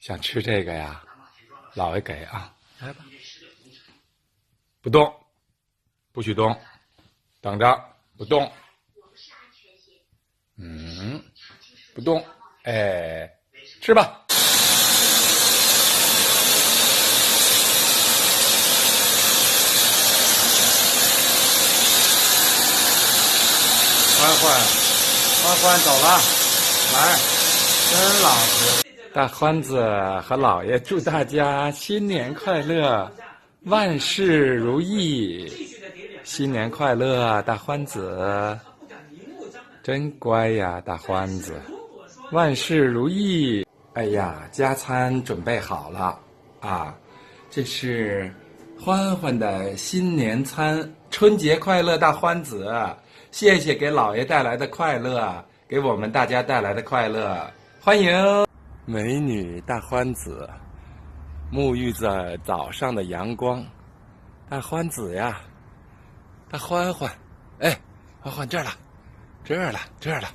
想吃这个呀？姥爷给啊，来吧。不动，不许动，等着，不动。不动，哎，吃吧。欢欢走了，来，跟老实。大欢子和姥爷祝大家新年快乐，万事如意。新年快乐，大欢子，真乖呀，大欢子，万事如意。哎呀，加餐准备好了啊，这是欢欢的新年餐，春节快乐，大欢子！谢谢给姥爷带来的快乐，给我们大家带来的快乐，欢迎美女大欢子，沐浴在早上的阳光。大欢子呀，大欢欢，哎，欢欢这儿了，这儿了，这儿了。